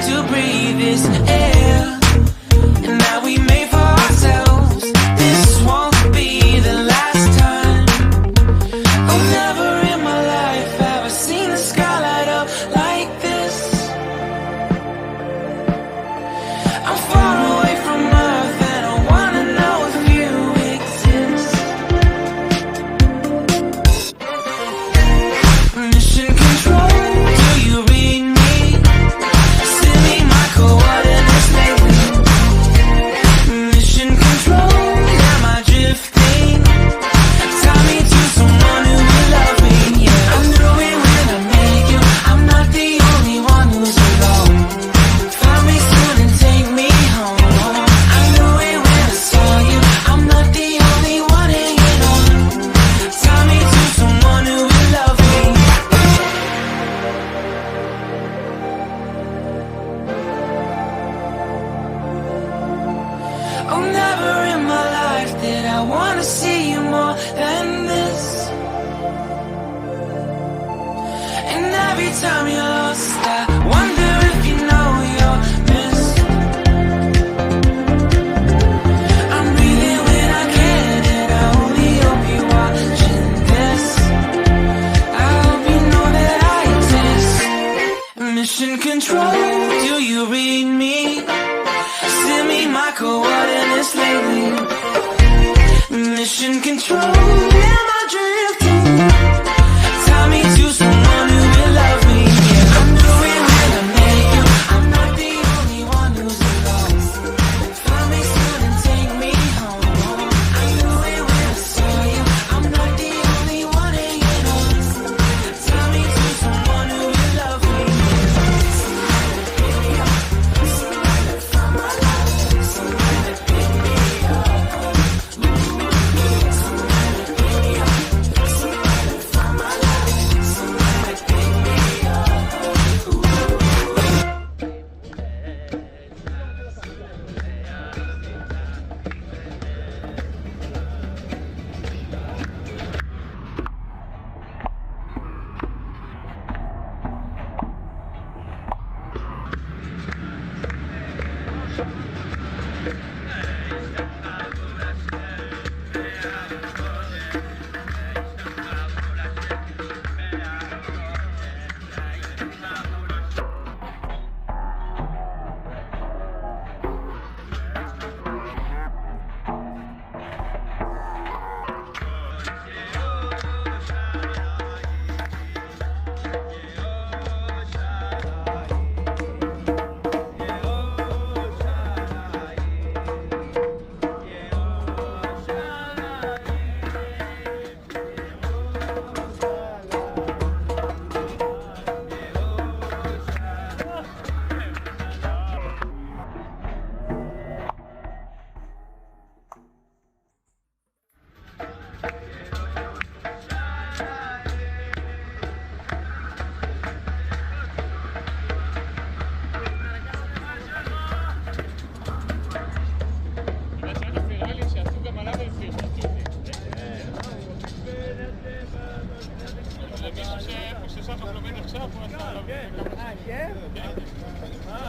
to breathe this air, and that we made for ourselves. This won't be the last time. Oh, never in my life have I seen the sky light up like this. I'm far away from Earth and I wanna know if you exist. Mission control, do you read me? Send me my coordinates lately. Mission control, am I drifting? Tie me to someone who will love me, yeah. I knew it when I met you, I'm not the only one who's alone. Find me soon and take me home. I knew it when I saw you, I'm not the only one hanging on. Tie me to someone who will love me. Oh, never in my life did I wanna see you more than this. And every time you're lost, I wonder if you know you're missed. I'm breathing when I can, and I only hope you're watching this. I hope you know that I exist. Mission control, do you read me? Send me my coordinates lately. Mission control, am I drifting? Tie me to someone who will love me, yeah. I knew it when I met you, I'm not the only one who's alone. Find me soon and take me home. I knew it when I saw you, I'm not the only one hanging on. Tie me to someone who will love me,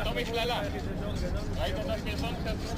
לא מכללה. ראית את הפרסום כזה?